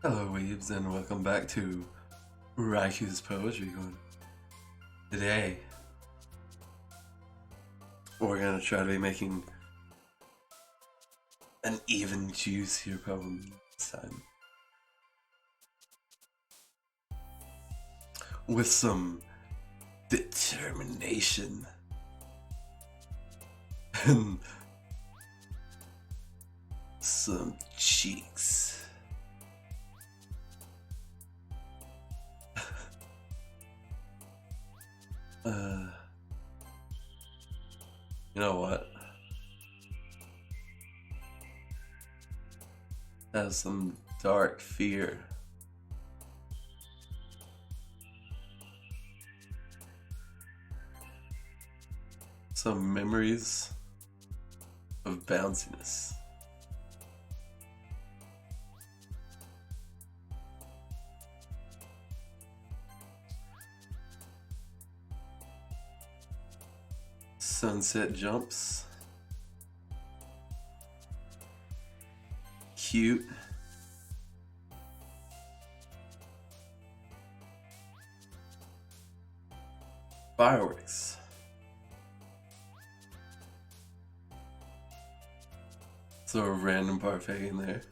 Hello weebs and welcome back to Raikou's Poetry Corner. Today we're gonna try to be making an even juicier poem this time. With some determination and some cheeks. You know what? Have some dark fear. Some memories of bounciness. Sunset jumps. Cute. Fireworks. So a random parfait in there.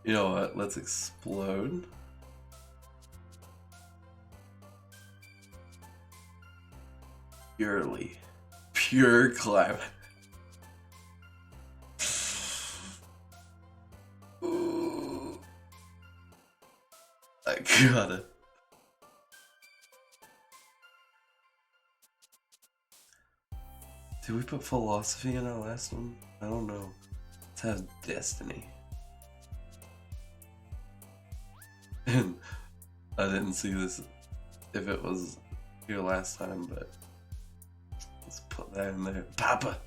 You know what? Let's explode. Pure climate. Ooh. I gotta. Did we put philosophy in our last one? I don't know. Let's have destiny. And I didn't see this if it was here last time, but let's put that in there. Papa!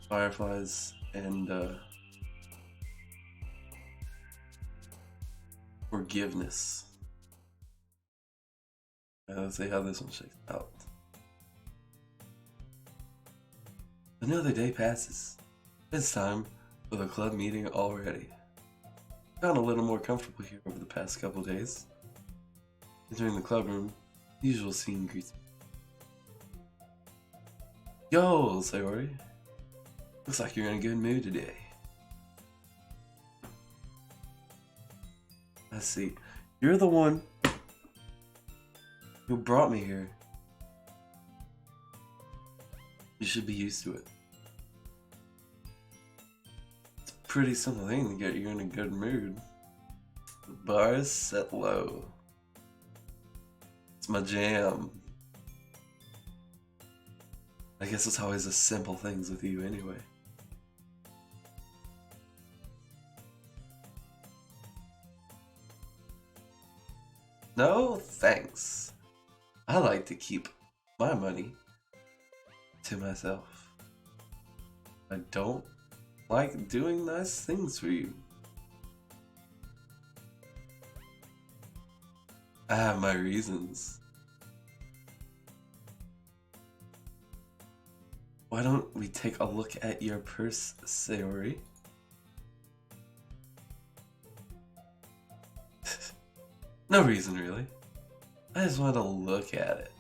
Fireflies and forgiveness. Let's see how this one shakes out. Another day passes. It's time for the club meeting already. Gotten a little more comfortable here over the past couple days. Entering the club room, the usual scene greets me. Yo, Sayori. Looks like you're in a good mood today. Let's see. You're the one who brought me here. You should be used to it. It's a pretty simple thing to get you in a good mood. The bar is set low. It's my jam. I guess it's always the simple things with you anyway. No, thanks. I like to keep my money to myself. I don't like doing nice things for you. I have my reasons. Why don't we take a look at your purse, Sayori? No reason, really. I just want to look at it.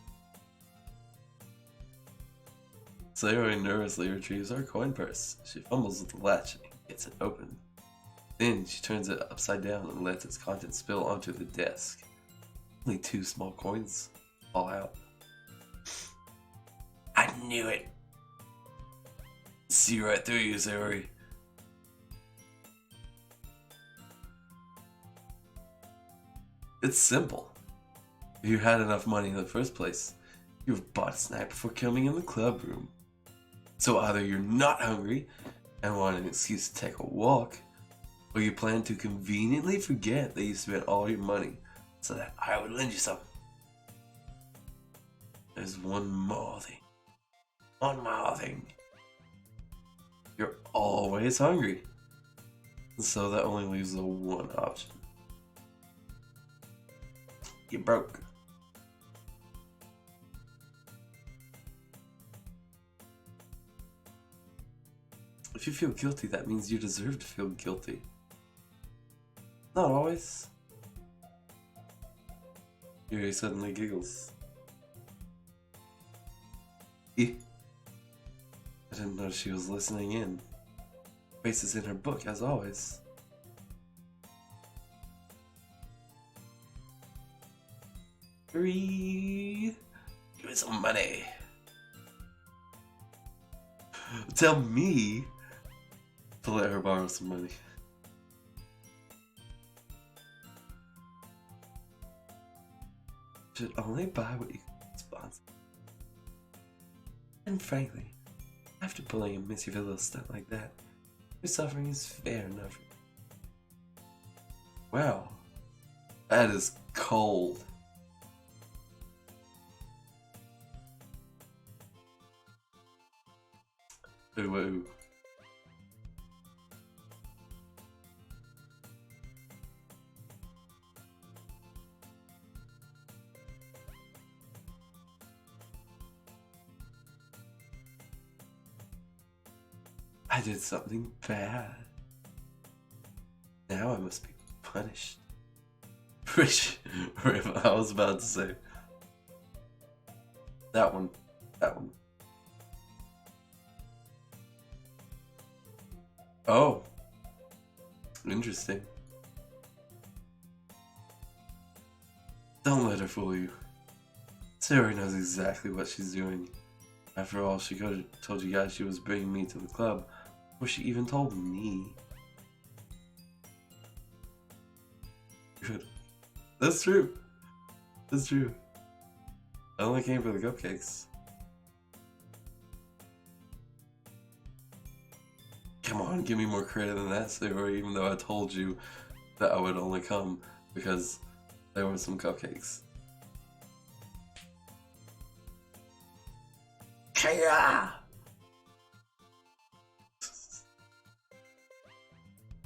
Sayori nervously retrieves her coin purse. She fumbles with the latch and gets it open. Then she turns it upside down and lets its contents spill onto the desk. Only 2 small coins fall out. I knew it! See right through you, Sayori. It's simple. If you had enough money in the first place, you have bought a snack before coming in the club room. So either you're not hungry and want an excuse to take a walk, or you plan to conveniently forget that you spent all your money so that I would lend you some. There's one more thing. You're always hungry. So that only leaves the one option. You're broke. If you feel guilty, that means you deserve to feel guilty. Not always. Yuri suddenly giggles. I didn't know she was listening in. Face is in her book, as always. Yuri, give me some money. Tell me to let her borrow some money. Should only buy what you can sponsor. And frankly, after pulling a Missy for a little stunt like that, your suffering is fair enough. Wow, that is cold. Ooh. I did something bad. Now I must be punished. Which, I was about to say. That one. Oh. Interesting. Don't let her fool you. Sayori knows exactly what she's doing. After all, she could have told you guys she was bringing me to the club, before she even told me. Good. That's true. That's true. I only came for the cupcakes. Come on, give me more credit than that, Sayori, even though I told you that I would only come because there were some cupcakes. Kaya!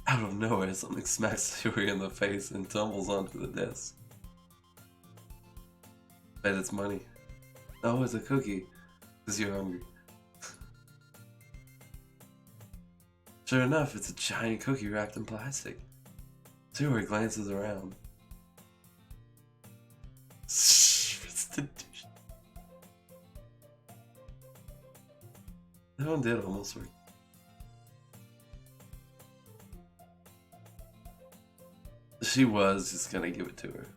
Out of nowhere, something smacks Sayori in the face and tumbles onto the desk. Bet it's money. No, it's a cookie, because you're hungry. Sure enough, it's a giant cookie wrapped in plastic. Sayori glances around. It's the douche. That one did almost work. She was just gonna give it to her.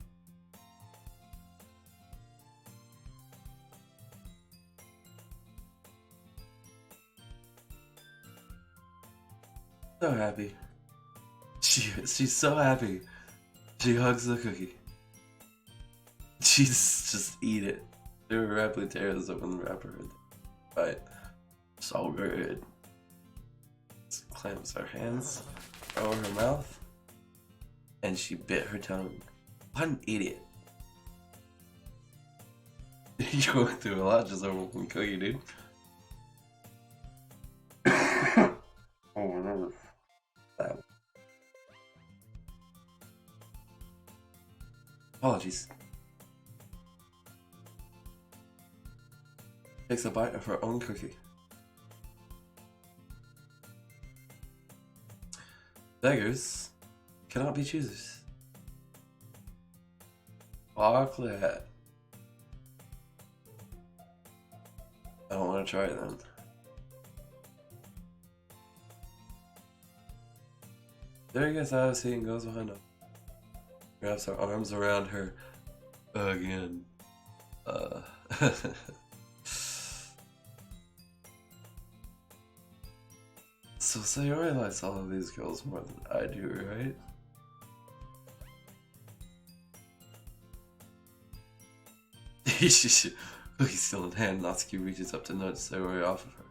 So happy. She's so happy. She hugs the cookie. She's just eat it. She rapidly tears open the wrapper. Right. So good. Just clamps her hands over her mouth. And she bit her tongue. What an idiot. You're going through a lot just over one cookie, dude. Oh, whatever. Apologies. Takes a bite of her own cookie. Beggars cannot be choosers. Fuck that. I don't want to try it then. There he gets out of seat and goes behind her. Wraps her arms around her again. So Sayori likes all of these girls more than I do, right? Cookie still in hand, Natsuki reaches up to nudge Sayori off of her.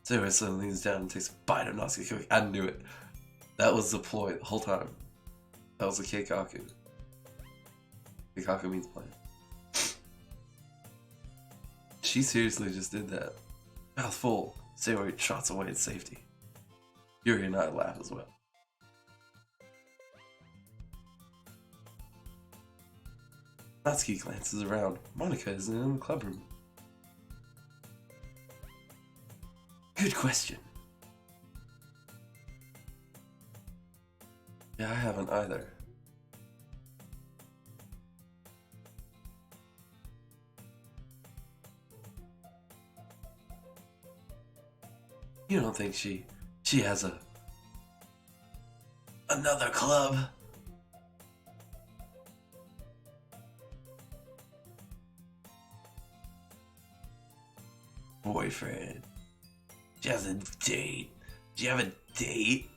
Sayori suddenly leans down and takes a bite of Natsuki's cookie. I knew it. That was the ploy the whole time. That was a keikaku. Keikaku means plan. She seriously just did that. Mouth full, Sayori trots away in safety. Yuri and I laugh as well. Natsuki glances around. Monika isn't in the club room. Good question. Yeah, I haven't either. You don't think she has another club? Boyfriend. She has a date. Do you have a date?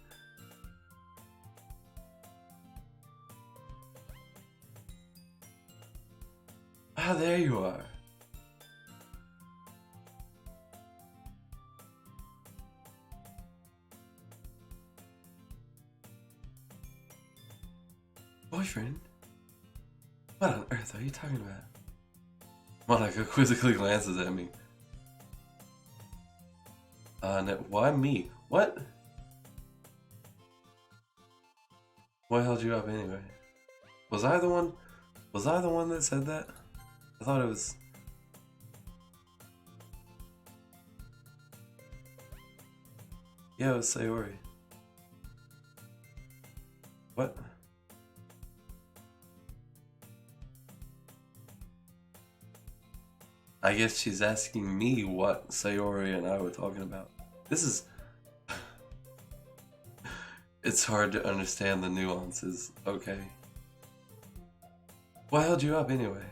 Ah, there you are. Boyfriend? What on earth are you talking about? Monica quizzically glances at me. No, why me? What? What held you up anyway? Was I the one? Was I the one that said that? I thought it was... Yeah, it was Sayori. What? I guess she's asking me what Sayori and I were talking about. This is... It's hard to understand the nuances, okay? What held you up anyway?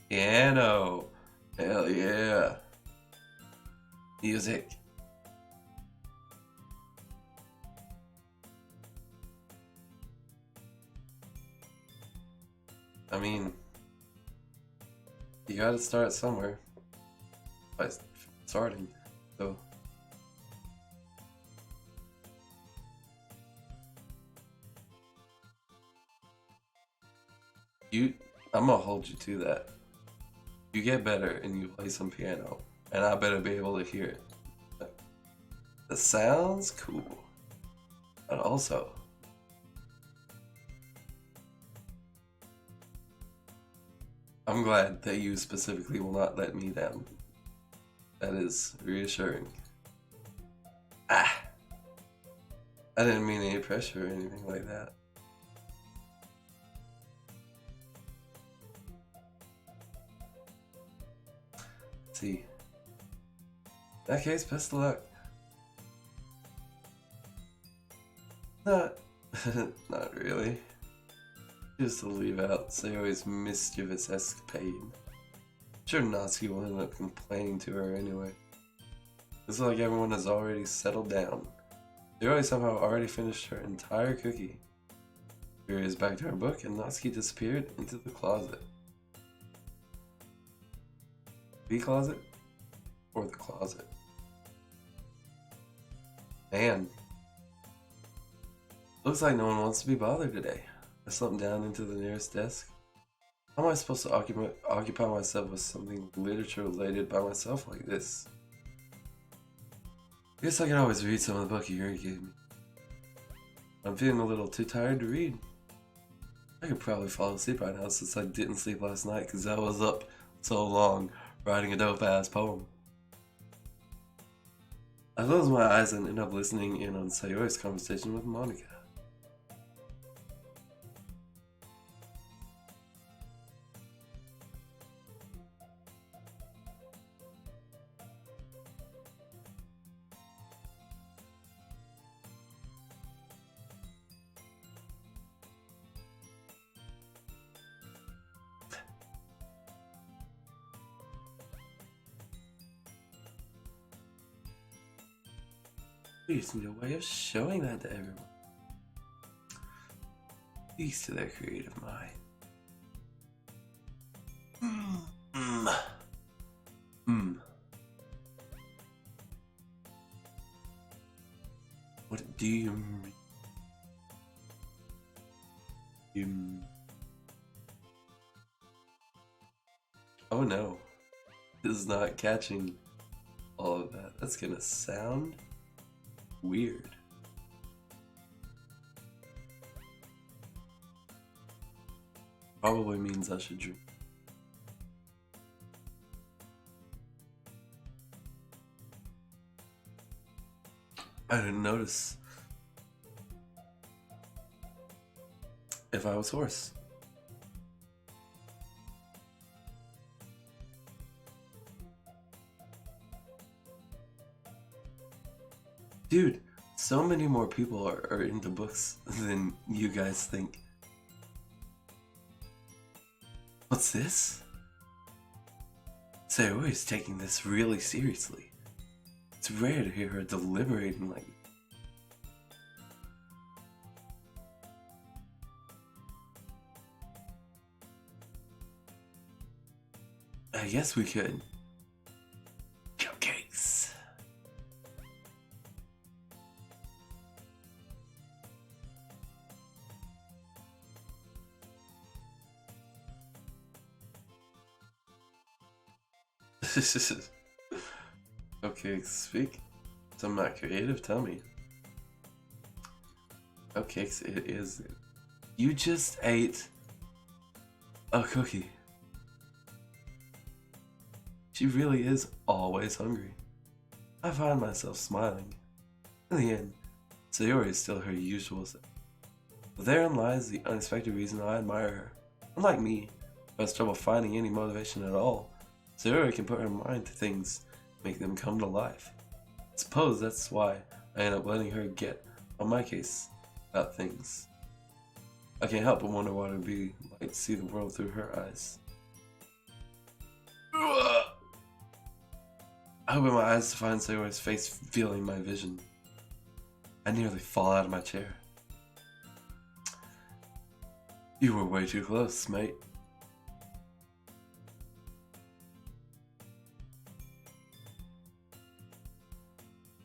Piano! Hell yeah! Music. I mean, you gotta start somewhere by starting, so. I'm gonna hold you to that. You get better and you play some piano, and I better be able to hear it. That sounds cool, but also, I'm glad that you specifically will not let me down. That is reassuring. Ah! I didn't mean any pressure or anything like that. Let's see. In that case, best of luck. Not really. Just to leave out Sayori's mischievous escapade. I'm sure Natsuki will end up complaining to her anyway. Looks like everyone has already settled down. Sayori somehow already finished her entire cookie. Sayori is back to her book and Natsuki disappeared into the closet. The closet? Or the closet? Man. Looks like no one wants to be bothered today. I slumped down into the nearest desk. How am I supposed to occupy myself with something literature related by myself like this? I guess I can always read some of the book Yuri gave me. I'm feeling a little too tired to read. I could probably fall asleep right now since I didn't sleep last night because I was up so long writing a dope ass poem. I close my eyes and end up listening in on Sayori's conversation with Monica. We just need a way of showing that to everyone. Speaks to their creative mind. What do you mean? Oh no. This is not catching all of that. That's gonna sound weird. Probably means I should drink. I didn't notice if I was hoarse. Dude, so many more people are into books than you guys think. What's this? Sayori's taking this really seriously. It's rare to hear her deliberating like. I guess we could. Cupcakes. Cupcakes, speak. Some not creative, tell me. Cupcakes, it is. You just ate a cookie. She really is always hungry. I find myself smiling. In the end, Sayori is still her usual self. But therein lies the unexpected reason I admire her. Unlike me, who has trouble finding any motivation at all, Sayori can put her mind to things, make them come to life. I suppose that's why I end up letting her get on my case about things. I can't help but wonder what it would be like to see the world through her eyes. I open my eyes to find Sayori's face filling my vision. I nearly fall out of my chair. You were way too close, mate.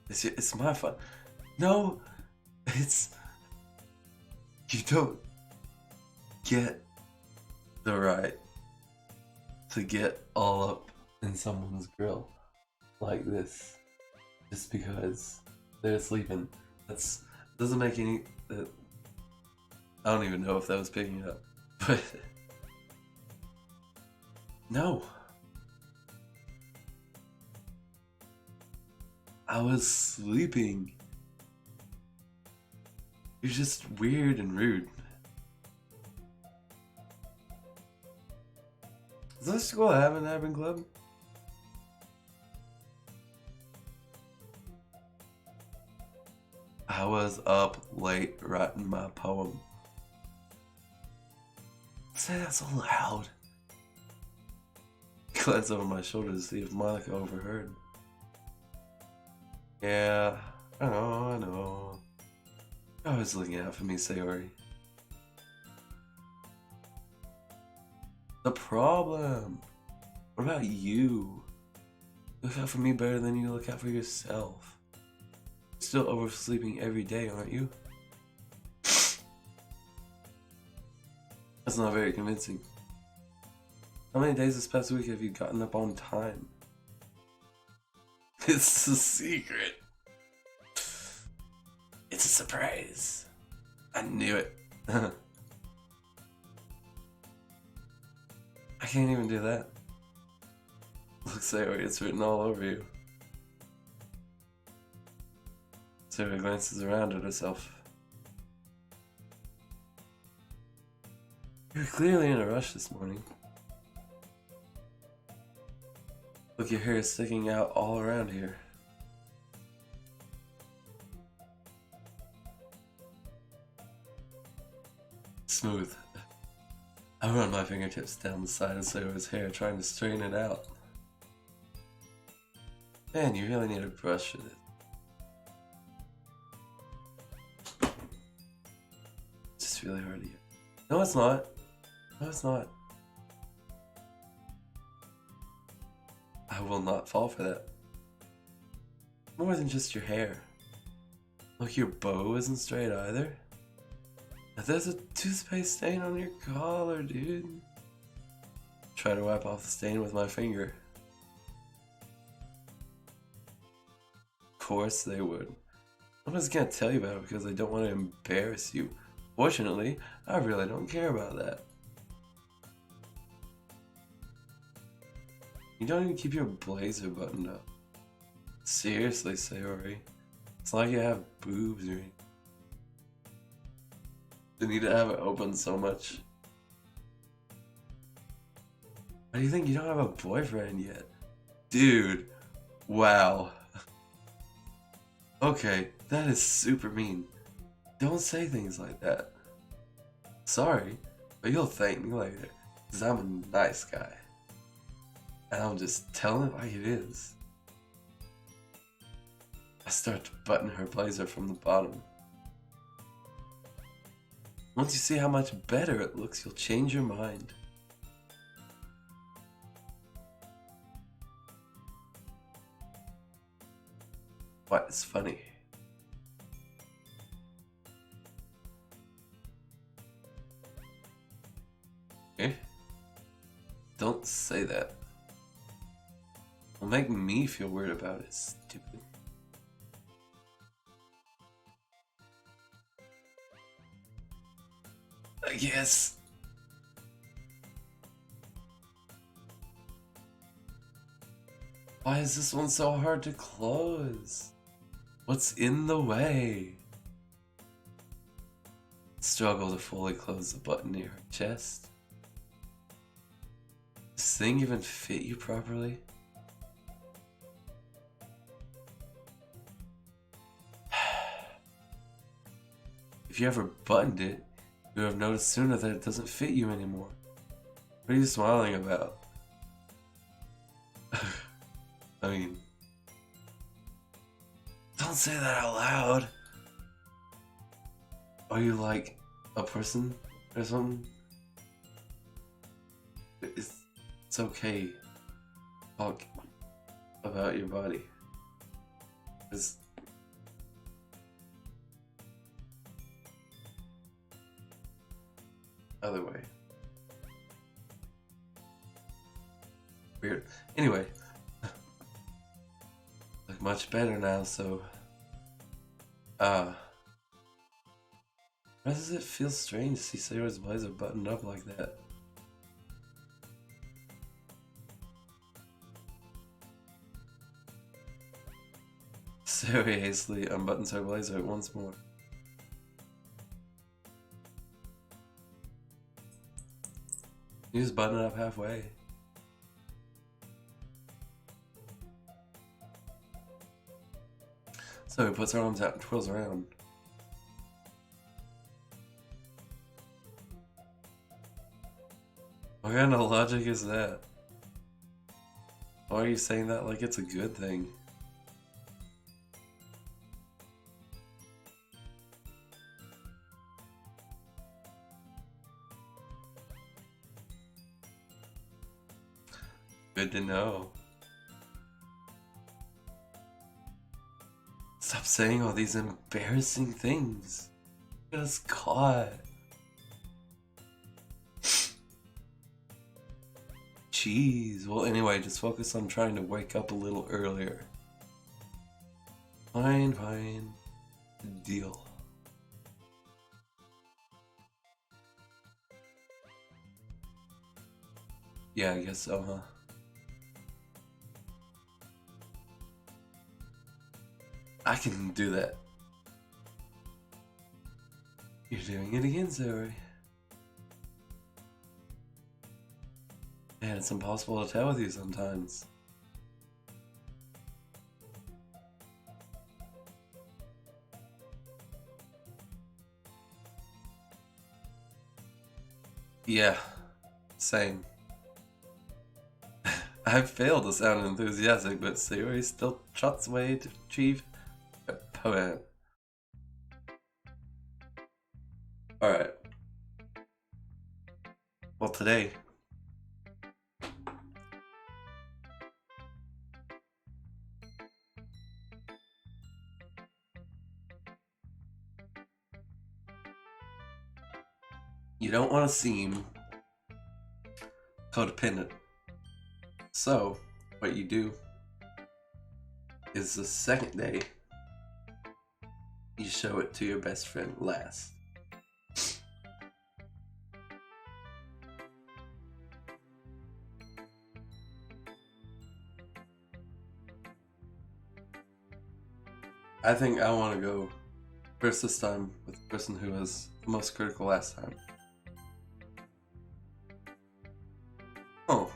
It's my fault. No, it's... You don't get the right to get all up in someone's grill like this just because they're sleeping. That's doesn't make any... I don't even know if that was picking it up, but... No. I was sleeping. You're just weird and rude. Is this school have an admin club? I was up late writing my poem. Say that so loud. Glance over my shoulder to see if Monica overheard. Yeah, I know. You're always looking out for me, Sayori. The problem? What about you? You look out for me better than you look out for yourself. You're still oversleeping every day, aren't you? That's not very convincing. How many days this past week have you gotten up on time? It's a secret. It's a surprise. I knew it. I can't even do that. Look, Sayori, it's written all over you. Sayori glances around at herself. You're clearly in a rush this morning. Look, your hair is sticking out all around here. Smooth. I run my fingertips down the side of Sayori's hair, trying to straighten it out. Man, you really need a brush for this. It's just really hard to get. No, it's not. No, it's not. I will not fall for that. More than just your hair. Look, your bow isn't straight either. There's a toothpaste stain on your collar, dude. Try to wipe off the stain with my finger. Of course they would. I'm just gonna tell you about it because I don't want to embarrass you. Fortunately, I really don't care about that. You don't even keep your blazer buttoned up. Seriously, Sayori. It's like you have boobs or anything. You need to have it open so much. Why do you think you don't have a boyfriend yet? Dude, wow. Okay, that is super mean. Don't say things like that. Sorry, but you'll thank me later, because I'm a nice guy. And I'm just telling it like it is. I start to button her blazer from the bottom. Once you see how much better it looks, you'll change your mind. What is funny? Okay? Don't say that. It'll make me feel weird about it, stupid. I guess. Why is this one so hard to close? What's in the way? Struggle to fully close the button near her chest. Does this thing even fit you properly? If you ever buttoned it, you would have noticed sooner that it doesn't fit you anymore. What are you smiling about? I mean, don't say that out loud. Are you like a person or something? It's okay. Talk about your body. It's other way. Weird. Anyway. Look much better now, so why does it feel strange to see Sayori's blazer buttoned up like that? Sayori hastily unbuttons her blazer once more. You just button it up halfway. So he puts her arms out and twirls around. What kind of logic is that? Why are you saying that like it's a good thing? Good to know. Stop saying all these embarrassing things. Get us caught. Jeez. Well, anyway, just focus on trying to wake up a little earlier. Fine, fine. Deal. Yeah, I guess so, huh? I can do that. You're doing it again, Zoe. Man, it's impossible to tell with you sometimes. Yeah, same. I failed to sound enthusiastic, but Sayori still trots away to achieve a poem. Alright. Well, today, you don't want to seem codependent. So, what you do is the second day, you show it to your best friend last. I think I want to go first this time with the person who was the most critical last time. Oh.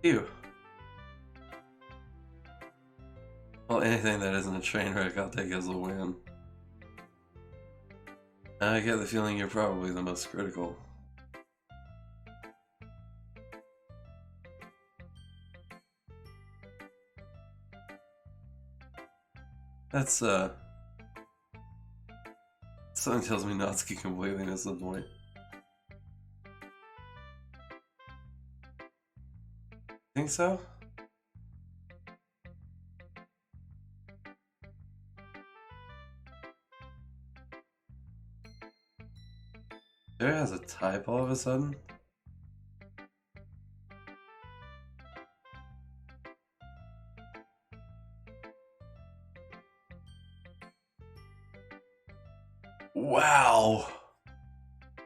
Ew. Well, anything that isn't a train wreck, I'll take as a win. I get the feeling you're probably the most critical. That's, something tells me Natsuki completely missed the point. Think so? There has a type all of a sudden? Wow!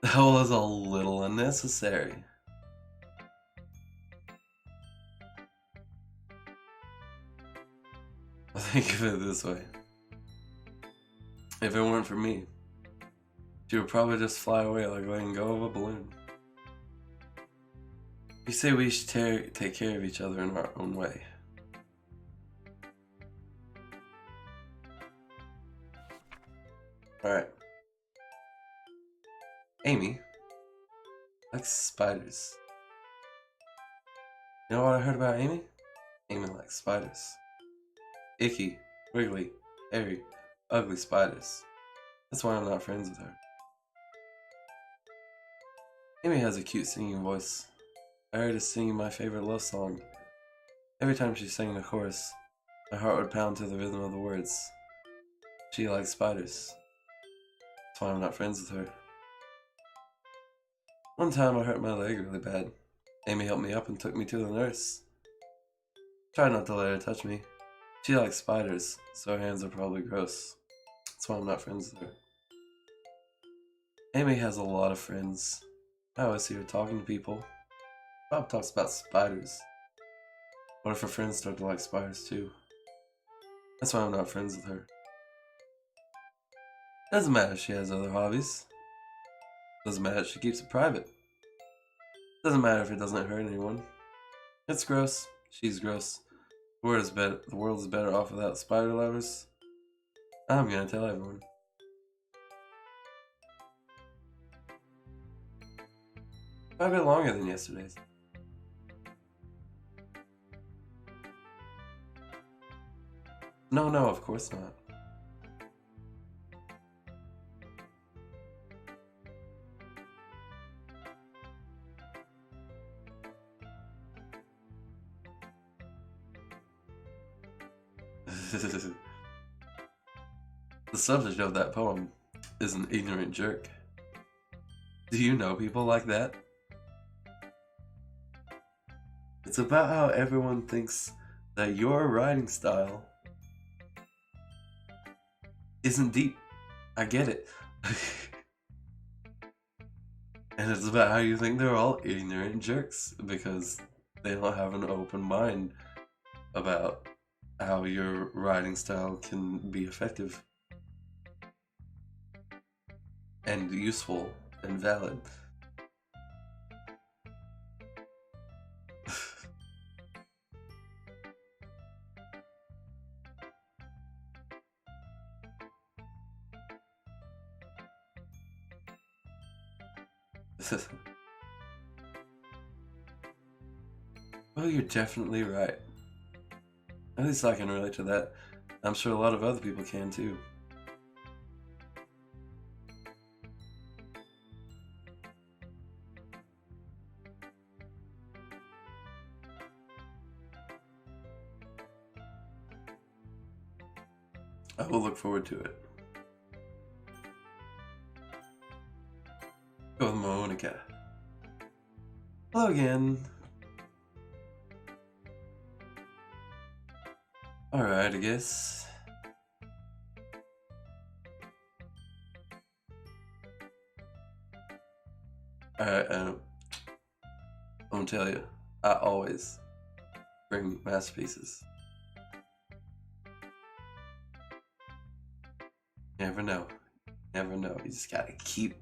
That was a little unnecessary. Think of it this way. If it weren't for me, she would probably just fly away like letting go of a balloon. You say we should take care of each other in our own way. Alright. Amy likes spiders. You know what I heard about Amy? Amy likes spiders. Icky, wiggly, hairy, ugly spiders. That's why I'm not friends with her. Amy has a cute singing voice. I heard her singing my favorite love song. Every time she sang the chorus, my heart would pound to the rhythm of the words. She likes spiders. That's why I'm not friends with her. One time I hurt my leg really bad. Amy helped me up and took me to the nurse. Tried not to let her touch me. She likes spiders, so her hands are probably gross. That's why I'm not friends with her. Amy has a lot of friends. I always see her talking to people. Bob talks about spiders. What if her friends start to like spiders too? That's why I'm not friends with her. Doesn't matter if she has other hobbies. Doesn't matter if she keeps it private. Doesn't matter if it doesn't hurt anyone. It's gross. She's gross. The world is better off without spider lovers. I'm gonna tell everyone. Quite a bit longer than yesterday's. No, of course not. The subject of that poem is an ignorant jerk. Do you know people like that? It's about how everyone thinks that your writing style isn't deep. I get it. And it's about how you think they're all ignorant jerks because they don't have an open mind about how your writing style can be effective and useful and valid. Well, you're definitely right. At least I can relate to that. I'm sure a lot of other people can too. I will look forward to it. Go with Monica. Hello again. Alright, I guess. Alright, let gonna tell you, I always bring masterpieces. Never know. Never know. You just gotta keep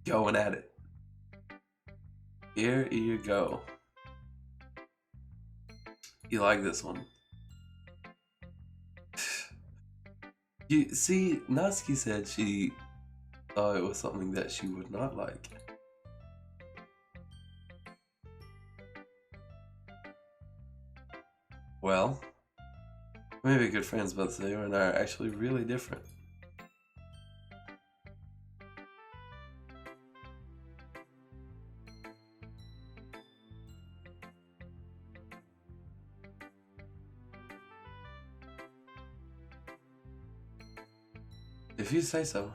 going at it. Here you go. You like this one? You see, Natsuki said she thought it was something that she would not like. Well, maybe good friends, but they and I are actually really different. If you say so.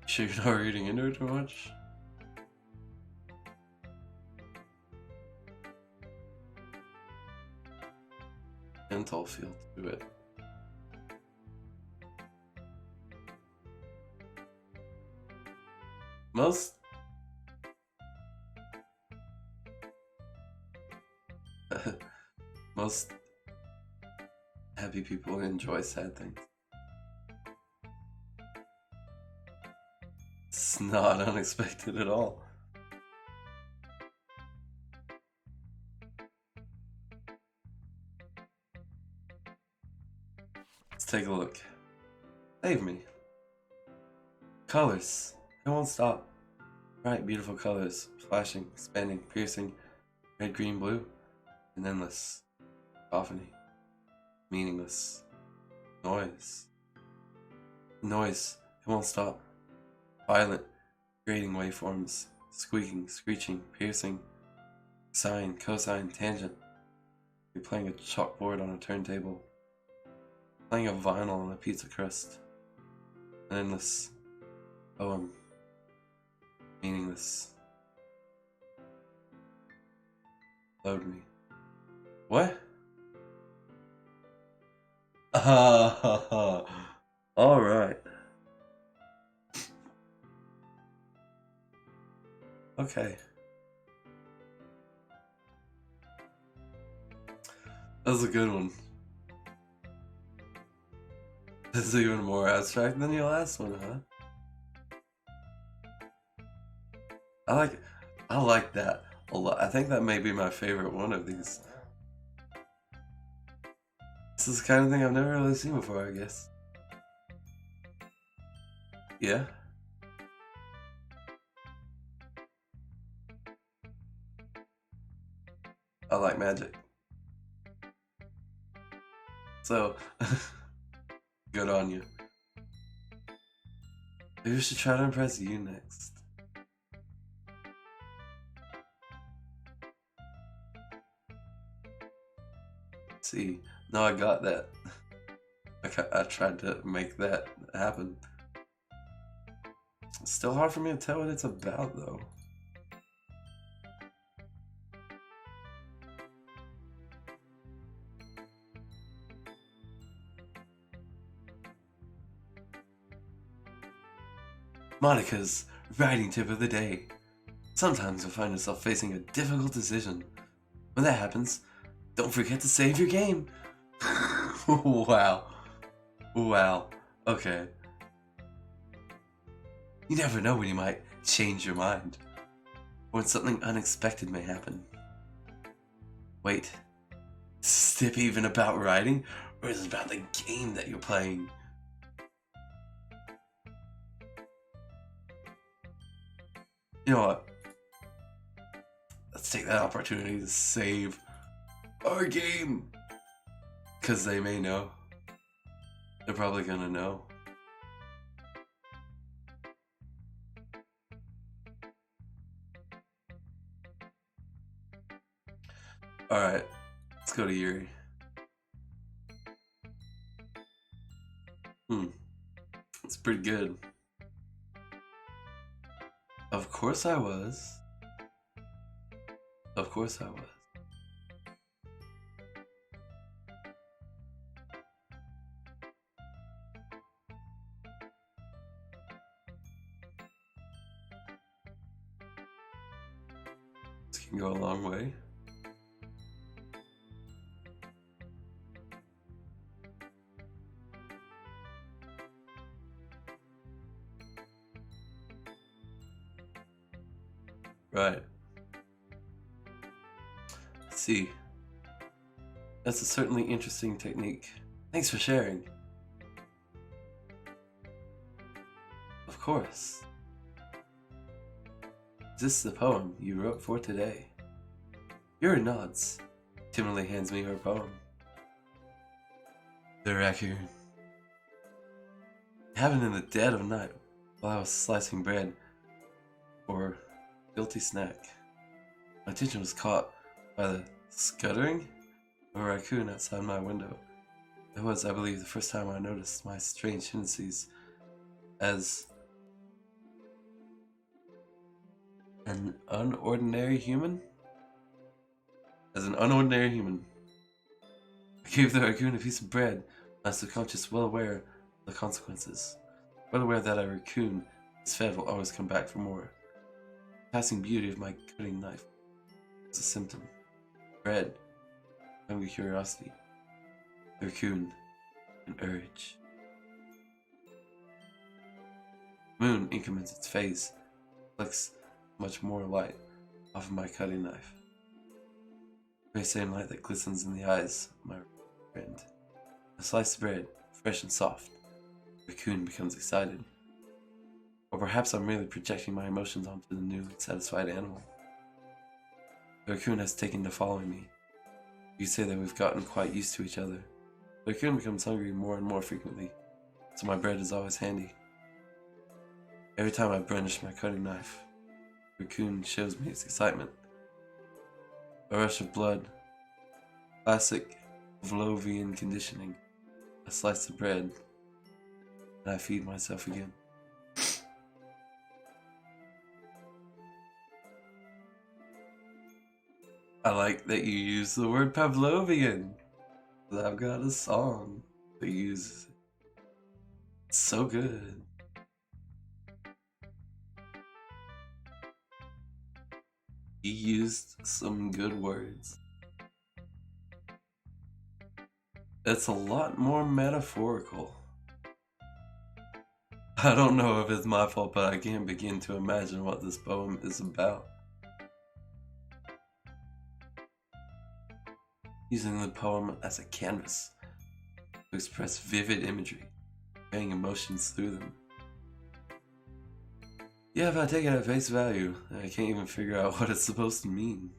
Sure you're not reading into it too much? Mental feel to it. Most happy people enjoy sad things. It's not unexpected at all. Let's take a look. Save me. Colors. It won't stop. Bright, beautiful colors. Flashing, expanding, piercing. Red, green, blue. And endless. Cacophony. Meaningless. Noise. Noise. It won't stop. Violent. Grating waveforms. Squeaking, screeching, piercing. Sine, cosine, tangent. You're playing a chalkboard on a turntable. Playing a vinyl on a pizza crust. An endless poem. Meaningless. Load me. What? Alright. Okay. That was a good one. This is even more abstract than your last one, huh? I like that a lot. I think that may be my favorite one of these. This is the kind of thing I've never really seen before, I guess. Yeah? I like magic. So, good on you. Maybe we should try to impress you next. See, no, I got that. I tried to make that happen. It's still hard for me to tell what it's about, though. Monica's writing tip of the day. Sometimes you'll find yourself facing a difficult decision. When that happens, don't forget to save your game. Wow. Wow. Okay. You never know when you might change your mind. Or when something unexpected may happen. Wait. Is this tip even about writing? Or is it about the game that you're playing? You know what? Let's take that opportunity to save our game. Because they may know. They're probably gonna know. Alright, let's go to Yuri. It's pretty good. Of course I was. Of course I was. can go a long way. Right. See. That's a certainly interesting technique. Thanks for sharing. Of course. Is this the poem you wrote for today? Yuri nods. Timidly hands me her poem. The raccoon. It happened in the dead of night while I was slicing bread for a guilty snack. My attention was caught by the scuttering of a raccoon outside my window. It was, I believe, the first time I noticed my strange tendencies as an unordinary human? As an unordinary human. I gave the raccoon a piece of bread, my subconscious well aware of the consequences. Well aware that a raccoon is fed will always come back for more. The passing beauty of my cutting knife was a symptom. Bread, hungry curiosity. The raccoon, an urge. Moon increments its phase, flicks much more light off of my cutting knife. The very same light that glistens in the eyes of my friend. A slice of bread, fresh and soft. The raccoon becomes excited. Or perhaps I'm merely projecting my emotions onto the newly satisfied animal. The raccoon has taken to following me. You say that we've gotten quite used to each other. The raccoon becomes hungry more and more frequently, so my bread is always handy. Every time I brandish my cutting knife, the raccoon shows me its excitement. A rush of blood, classic Pavlovian conditioning, a slice of bread, and I feed myself again. I like that you use the word Pavlovian. I've got a song that uses it. It's so good. He used some good words. It's a lot more metaphorical. I don't know if it's my fault, but I can't begin to imagine what this poem is about. Using the poem as a canvas to express vivid imagery, conveying emotions through them. Yeah, if I take it at face value, I can't even figure out what it's supposed to mean.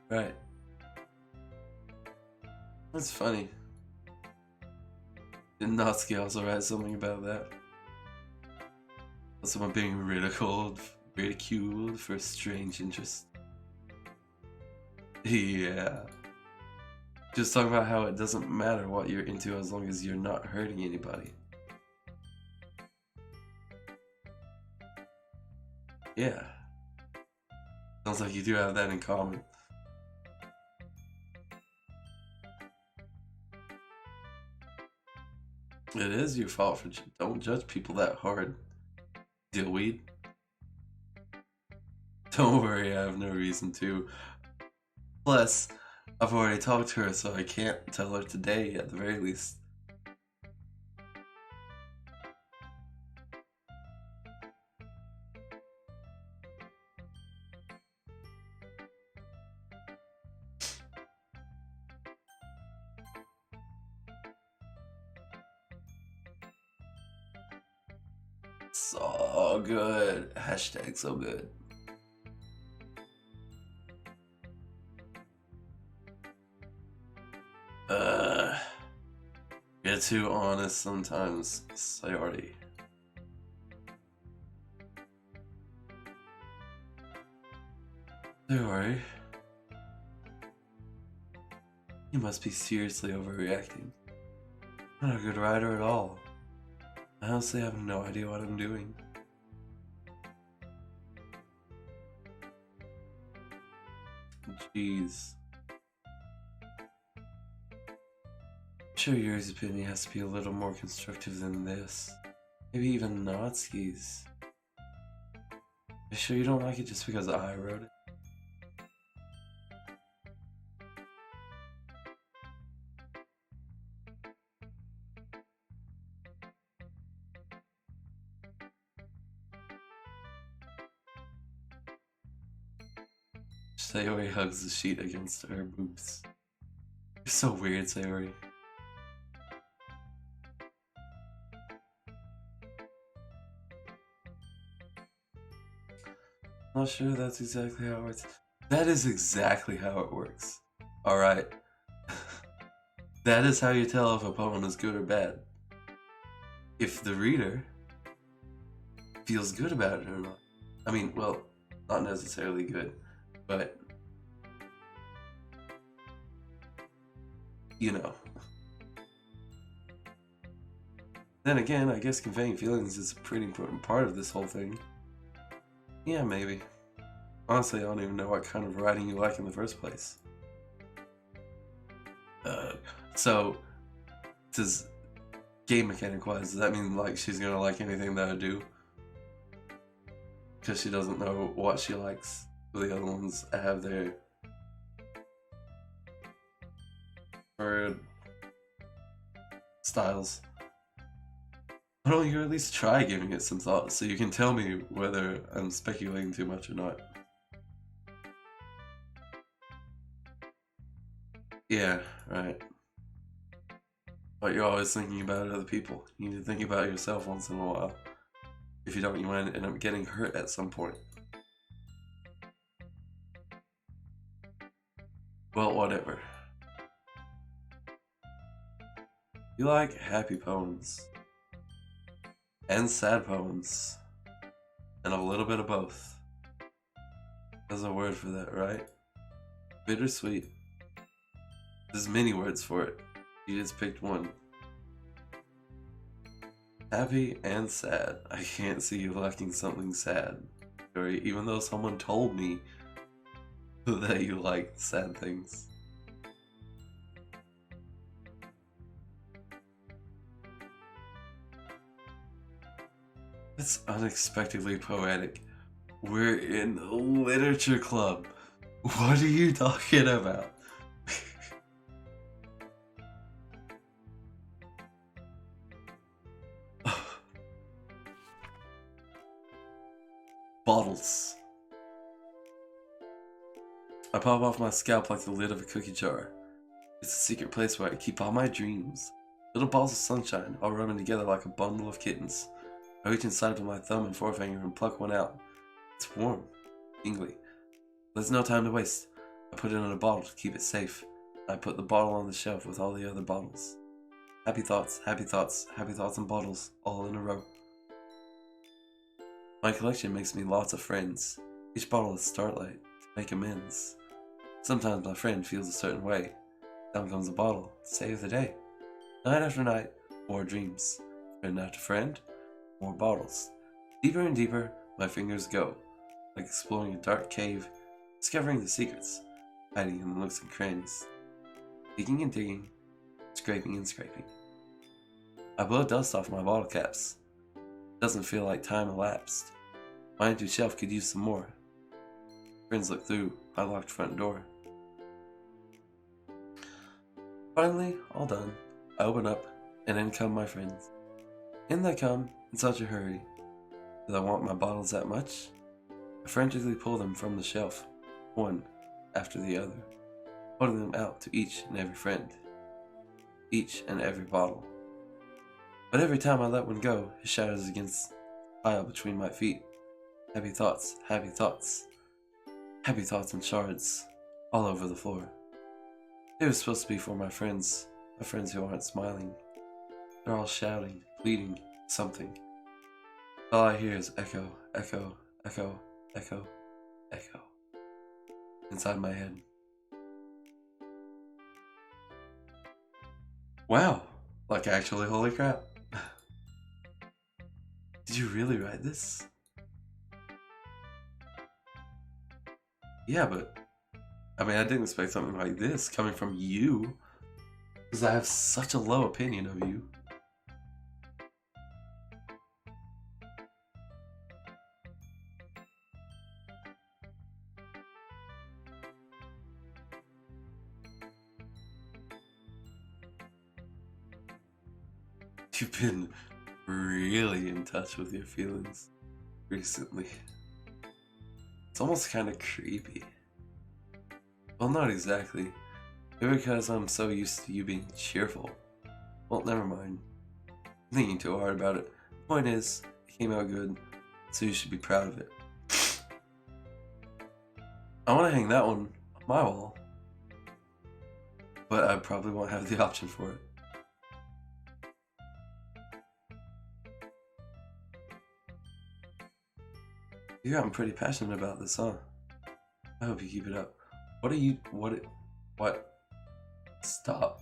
Right. That's funny. Did Natsuki also write something about that? Someone being ridiculed for strange interest. Yeah. Just talk about how it doesn't matter what you're into as long as you're not hurting anybody. Yeah. Sounds like you do have that in common. It is your fault for don't judge people that hard. Dillweed. Don't worry, I have no reason to. Plus, I've already talked to her, so I can't tell her today at the very least. So good. Hashtag so good. Get too honest sometimes, Sayori. Sayori. You must be seriously overreacting. I'm not a good writer at all. I honestly have no idea what I'm doing. Jeez. sure yours opinion has to be a little more constructive than this. Maybe even Natsuki's. You sure you don't like it just because I wrote it? Sayori hugs the sheet against her boobs. You're so weird, Sayori. Not sure that's exactly how it works. That is exactly how it works. Alright. That is how you tell if a poem is good or bad. If the reader feels good about it or not. I mean, well, not necessarily good, but you know. Then again, I guess conveying feelings is a pretty important part of this whole thing. Yeah, maybe. Honestly, I don't even know what kind of writing you like in the first place. So, does game mechanic wise, does that mean like she's gonna like anything that I do? Because she doesn't know what she likes. The other ones have their preferred styles. Why don't you at least try giving it some thought so you can tell me whether I'm speculating too much or not? Yeah, right. But you're always thinking about other people. You need to think about yourself once in a while. If you don't, you might end up getting hurt at some point. Well, whatever. You like happy poems. And sad poems. And a little bit of both. There's a word for that, right? Bittersweet. There's many words for it. You just picked one. Happy and sad. I can't see you liking something sad. Or even though someone told me that you like sad things. It's unexpectedly poetic. We're in a literature club. What are you talking about? Bottles. I pop off my scalp like the lid of a cookie jar. It's a secret place where I keep all my dreams. Little balls of sunshine, all rubbing together like a bundle of kittens. I reach inside with my thumb and forefinger and pluck one out. It's warm, tingly. There's no time to waste. I put it in a bottle to keep it safe. I put the bottle on the shelf with all the other bottles. Happy thoughts, happy thoughts, happy thoughts and bottles, all in a row. My collection makes me lots of friends. Each bottle is starlight to make amends. Sometimes my friend feels a certain way. Down comes a bottle to save the day. Night after night, more dreams. Friend after friend, more bottles. Deeper and deeper, my fingers go, like exploring a dark cave, discovering the secrets, hiding in the nooks and crannies. Digging and digging, scraping and scraping. I blow dust off my bottle caps. Doesn't feel like time elapsed. My empty shelf could use some more. Friends look through my locked front door. Finally, all done. I open up, and in come my friends. In they come, in such a hurry. Do I want my bottles that much? I frantically pull them from the shelf, one after the other, holding them out to each and every friend. Each and every bottle. But every time I let one go, it shatters against the pile between my feet. Happy thoughts, happy thoughts. Happy thoughts and shards all over the floor. They were supposed to be for my friends who aren't smiling. They're all shouting, pleading, something. All I hear is echo, echo, echo, echo, echo. Inside my head. Wow, like actually holy crap. Did you really write this? Yeah, but I mean, I didn't expect something like this coming from you. Because I have such a low opinion of you. You've been really in touch with your feelings recently. It's almost kind of creepy. Well, not exactly. Maybe because I'm so used to you being cheerful. Well, never mind. I'm thinking too hard about it. The point is, it came out good, so you should be proud of it. I want to hang that one on my wall, but I probably won't have the option for it. You got pretty passionate about this, huh? I hope you keep it up. What? Stop.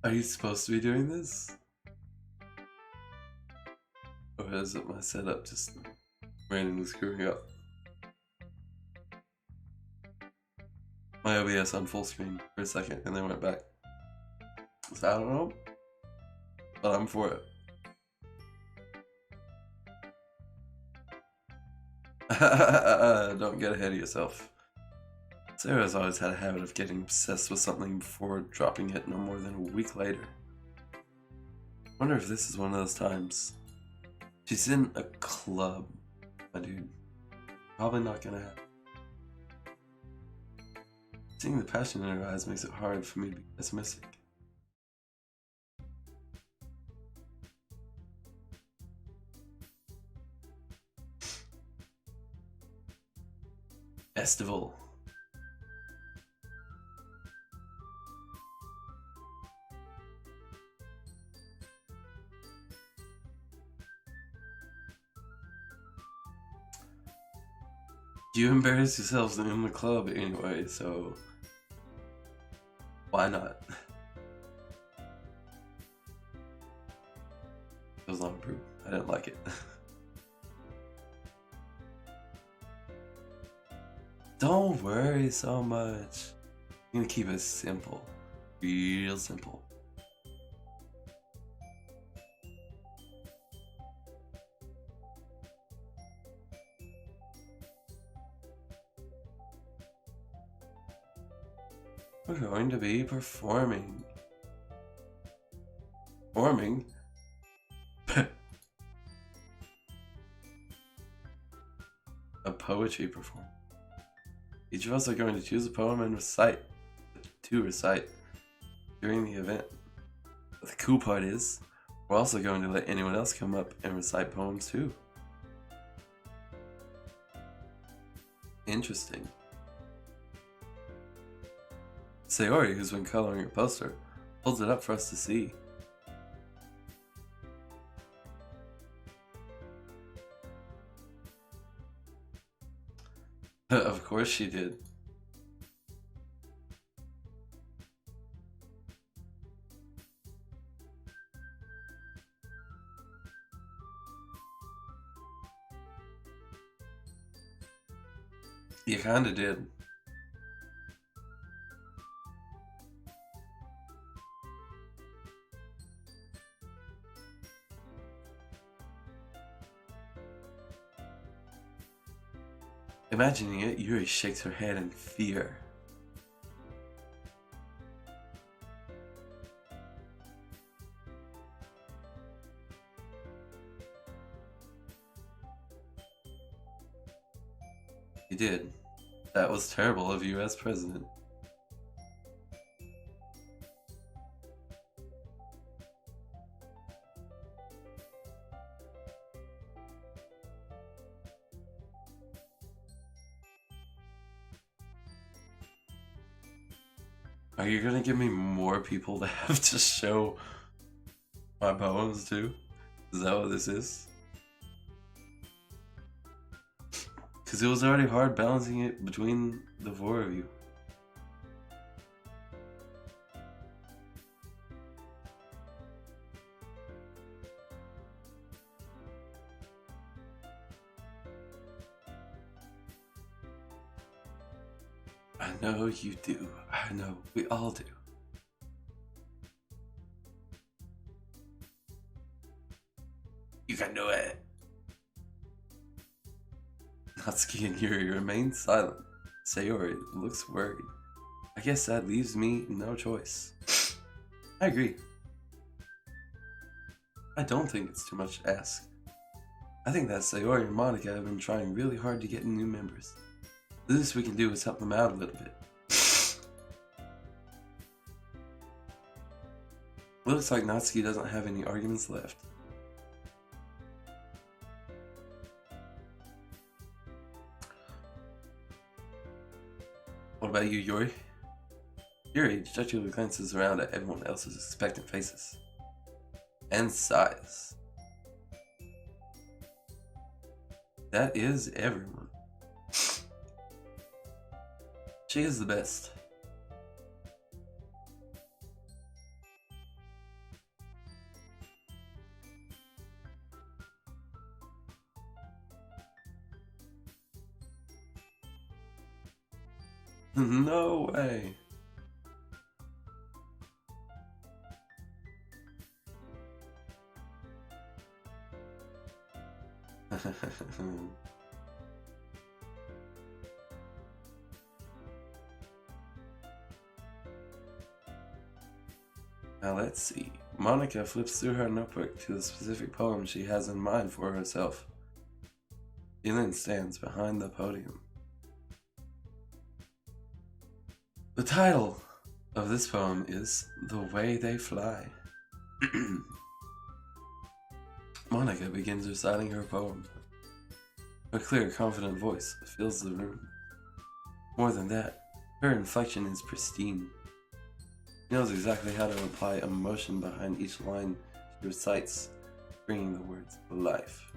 Are you supposed to be doing this? Or is it my setup just randomly screwing up? My OBS on full screen for a second and then went back. So I don't know, but I'm for it. Don't get ahead of yourself. Sarah's always had a habit of getting obsessed with something before dropping it no more than a week later. Wonder if this is one of those times. She's in a club, my dude. Probably not gonna happen. Seeing the passion in her eyes makes it hard for me to be pessimistic. Festival. You embarrass yourselves in the club anyway, so why not? It was not approved. I didn't like it. Don't worry so much. I'm gonna keep it simple. Real simple. We're going to be performing. Performing? A poetry performance. Each of us are going to choose a poem and recite during the event. But the cool part is, we're also going to let anyone else come up and recite poems too. Interesting. Sayori, who's been coloring a poster, holds it up for us to see. Of course she did. You kinda did. Imagining it, Yuri shakes her head in fear. You did. That was terrible of you as president. Are you gonna give me more people to have to show my poems to? Is that what this is? Because it was already hard balancing it between the four of you. I know you do. I know we all do. You can do it. Natsuki and Yuri remain silent. Sayori looks worried. I guess that leaves me no choice. I agree. I don't think it's too much to ask. I think that Sayori and Monica have been trying really hard to get new members. The least we can do is help them out a little bit. Looks like Natsuki doesn't have any arguments left. What about you, Yuri? Yuri dejectedly glances around at everyone else's expectant faces. And sighs. That is everyone. She is the best. No way. Now let's see. Monica flips through her notebook to the specific poem she has in mind for herself. She then stands behind the podium. The title of this poem is The Way They Fly. Monica begins reciting her poem. Her clear, confident voice fills the room. More than that, her inflection is pristine. She knows exactly how to apply emotion behind each line she recites, bringing the words to life.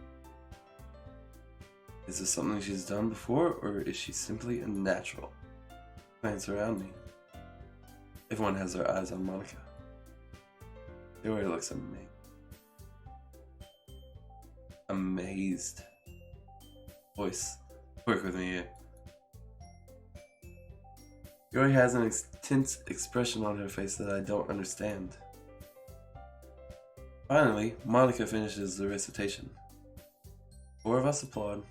Is this something she's done before, or is she simply a natural? Glance around me. Everyone has their eyes on Monica. Sayori looks amazed. Amazed. Voice, work with me here. Yuri has an intense expression on her face that I don't understand. Finally, Monica finishes the recitation. 4 of us applaud.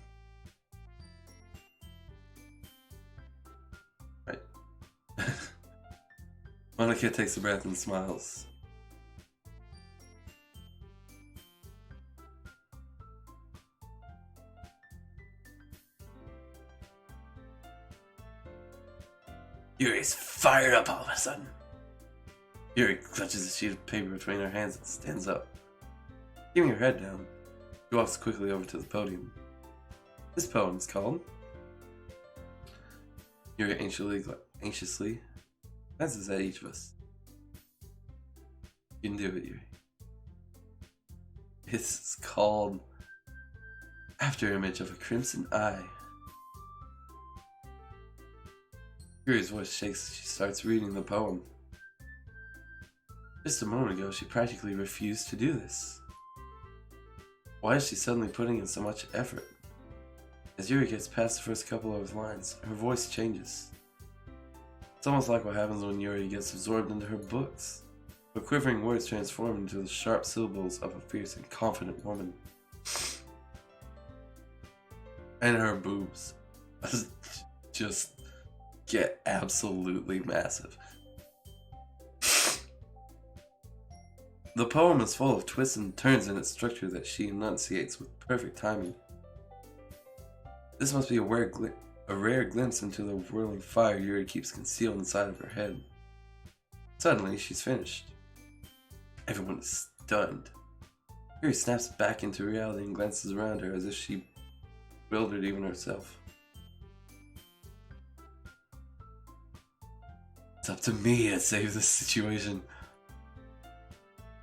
Right. Monica takes a breath and smiles. Yuri's fired up all of a sudden. Yuri clutches a sheet of paper between her hands and stands up. Keeping her head down, she walks quickly over to the podium. This poem is called... Yuri anxiously glances at each of us. You can do it, Yuri. It's called Afterimage of a Crimson Eye. Yuri's voice shakes as she starts reading the poem. Just a moment ago, she practically refused to do this. Why is she suddenly putting in so much effort? As Yuri gets past the first couple of lines, her voice changes. It's almost like what happens when Yuri gets absorbed into her books. Her quivering words transform into the sharp syllables of a fierce and confident woman. And her boobs just get absolutely massive. The poem is full of twists and turns in its structure that she enunciates with perfect timing. This must be a rare glimpse into the whirling fire Yuri keeps concealed inside of her head. Suddenly, she's finished. Everyone is stunned. Yuri snaps back into reality and glances around her as if she bewildered even herself. It's up to me to save this situation.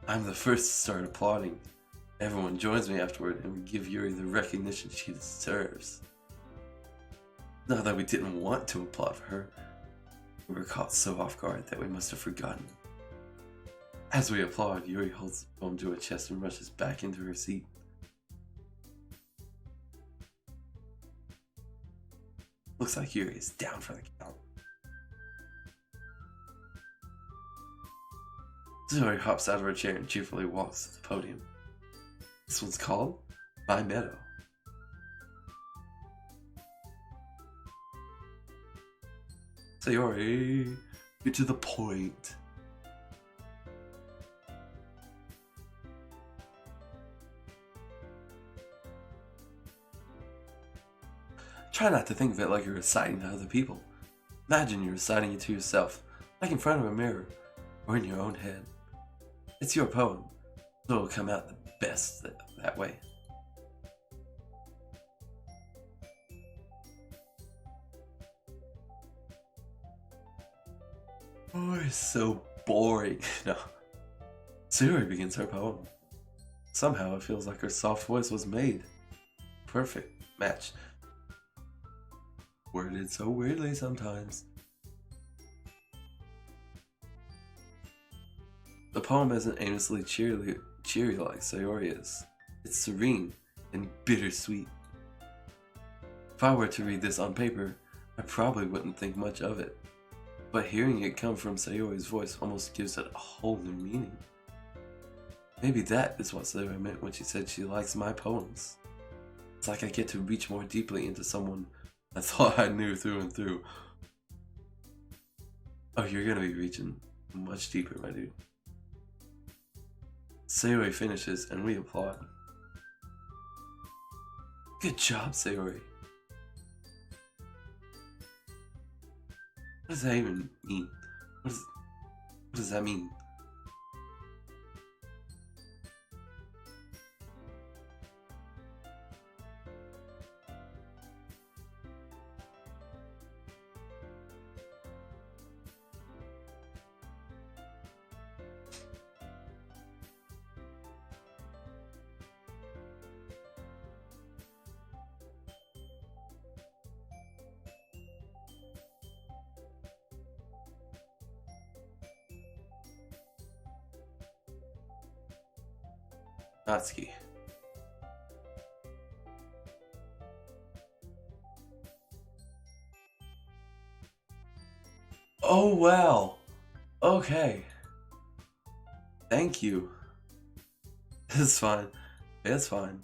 I'm the first to start applauding. Everyone joins me afterward and we give Yuri the recognition she deserves. Not that we didn't want to applaud for her. We were caught so off guard that we must have forgotten. As we applaud, Yuri holds the poem to her chest and rushes back into her seat. Looks like Yuri is down for the count. Sayori hops out of her chair and cheerfully walks to the podium. This one's called My Meadow. Sayori, get to the point. Try not to think of it like you're reciting to other people. Imagine you're reciting it to yourself, like in front of a mirror, or in your own head. It's your poem, so it'll come out the best that way. Oh, it's so boring. No. Sayori begins her poem. Somehow it feels like her soft voice was made. Perfect match. Worded so weirdly sometimes. The poem isn't aimlessly cheery like Sayori is. It's serene and bittersweet. If I were to read this on paper, I probably wouldn't think much of it. But hearing it come from Sayori's voice almost gives it a whole new meaning. Maybe that is what Sayori meant when she said she likes my poems. It's like I get to reach more deeply into someone I thought I knew through and through. Oh, you're gonna be reaching much deeper, my dude. Sayori finishes and we applaud. Good job, Sayori. What does that even mean? What does that mean? Natsuki. Oh wow. Okay. Thank you. It's fine. It's fine.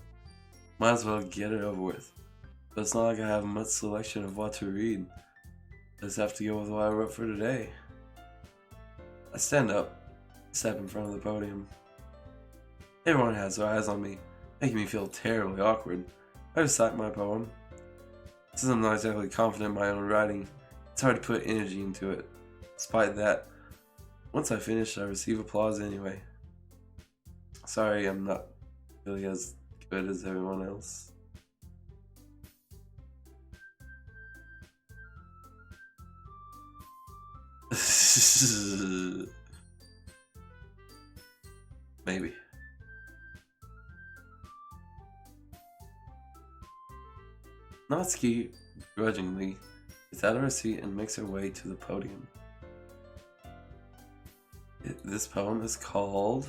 Might as well get it over with. But it's not like I have much selection of what to read. I just have to go with what I wrote for today. I stand up, step in front of the podium. Everyone has their eyes on me, making me feel terribly awkward. I recite my poem. Since I'm not exactly confident in my own writing, it's hard to put energy into it. Despite that, once I finish, I receive applause anyway. Sorry, I'm not really as good as everyone else. Maybe. Natsuki grudgingly gets out of her seat and makes her way to the podium. This poem is called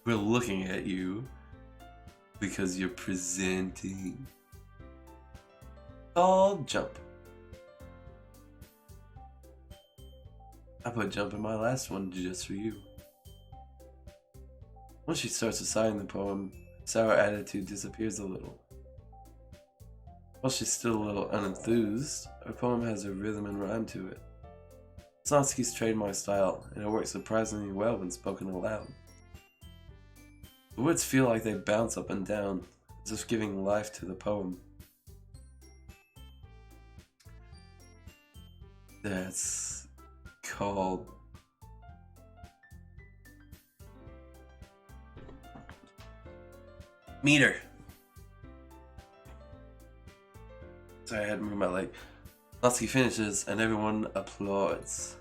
We're Looking at You Because You're Presenting. Called Jump. I put Jump in my last one just for you. Once she starts reciting the poem, sour attitude disappears a little. While she's still a little unenthused, her poem has a rhythm and rhyme to it. It's Natsuki's trademark style, and it works surprisingly well when spoken aloud. The words feel like they bounce up and down, as if giving life to the poem. That's called Meter. Sorry, I had to move my leg. Natsuki finishes and everyone applauds.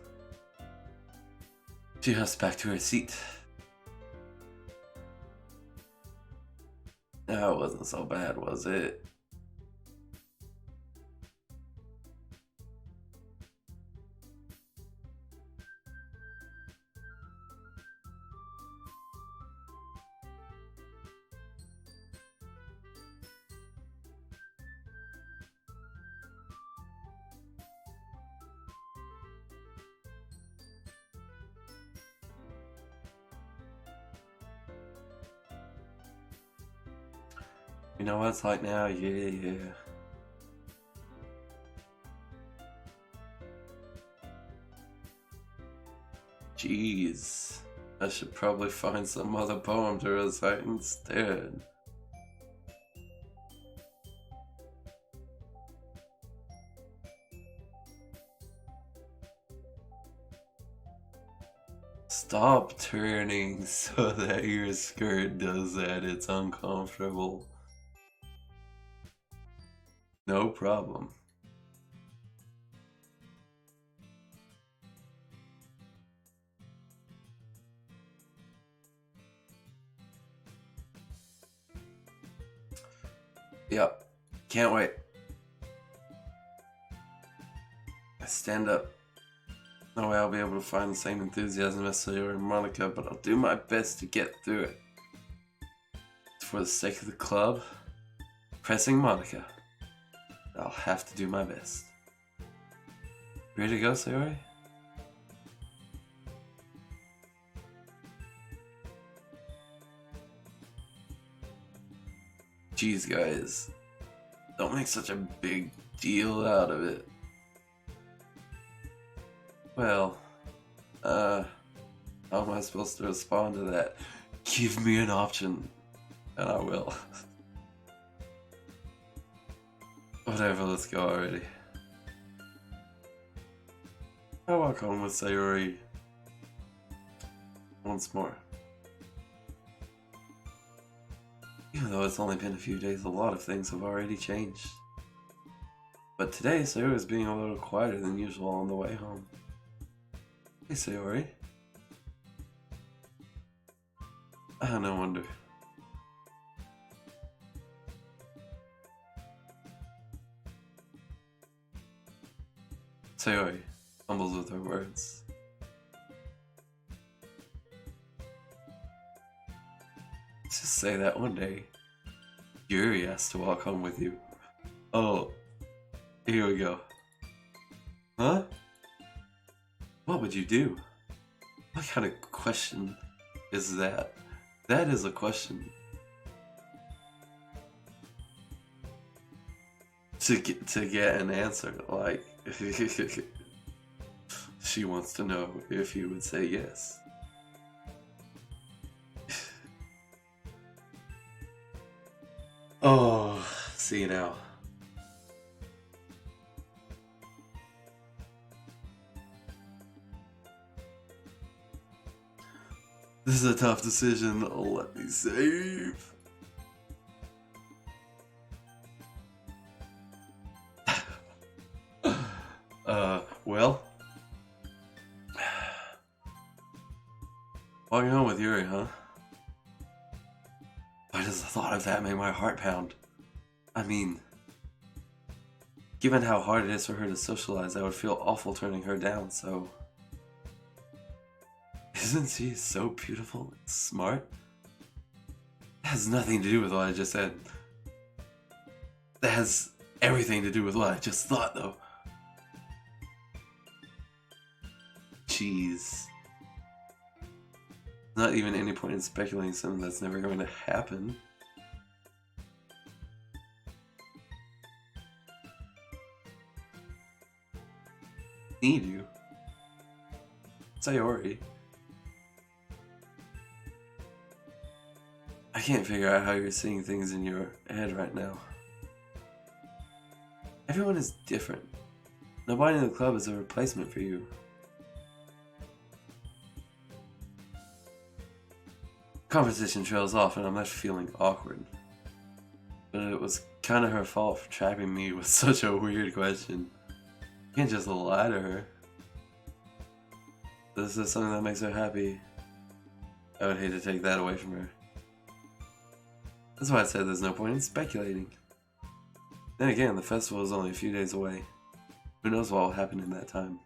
She hops back to her seat. That wasn't so bad, was it? You know what it's like now? Yeah. Jeez. I should probably find some other poem to recite instead. Stop turning so that your skirt does that. It's uncomfortable. No problem. Yep. Can't wait. I stand up. No way I'll be able to find the same enthusiasm as Sayori and Monica, but I'll do my best to get through it. It's for the sake of the club. Pressing Monica. I'll have to do my best. Ready to go, Sayori? Jeez, guys. Don't make such a big deal out of it. Well, how am I supposed to respond to that? Give me an option, and I will. Whatever, let's go already. I walk home with Sayori once more. Even though it's only been a few days, a lot of things have already changed. But today, Sayori was being a little quieter than usual on the way home. Hey, Sayori. No wonder. Sayori fumbles with her words. Let's just say that one day, Yuri asked to walk home with you. Oh, here we go. Huh? What would you do? What kind of question is that? That is a question. To get an answer, like, she wants to know if you would say yes. Oh, see now. This is a tough decision. Let me save. Well, walking home with Yuri, huh? Why does the thought of that make my heart pound? I mean, given how hard it is for her to socialize, I would feel awful turning her down, so... Isn't she so beautiful and smart? That has nothing to do with what I just said. That has everything to do with what I just thought, though. Jeez. Not even any point in speculating something that's never going to happen. Need you. Sayori. I can't figure out how you're seeing things in your head right now. Everyone is different. Nobody in the club is a replacement for you. Conversation trails off and I'm left feeling awkward. But it was kind of her fault for trapping me with such a weird question. You can't just lie to her. This is something that makes her happy. I would hate to take that away from her. That's why I said there's no point in speculating. Then again, the festival is only a few days away. Who knows what will happen in that time?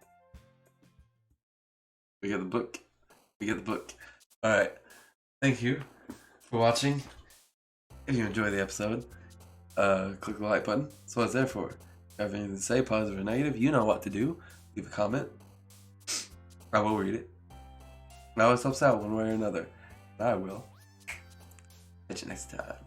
We get the book. We get the book. Alright. Thank you for watching. If you enjoyed the episode, click the like button. That's what it's there for. If you have anything to say, positive or negative, you know what to do. Leave a comment. I will read it. It always helps out one way or another. I will. Catch you next time.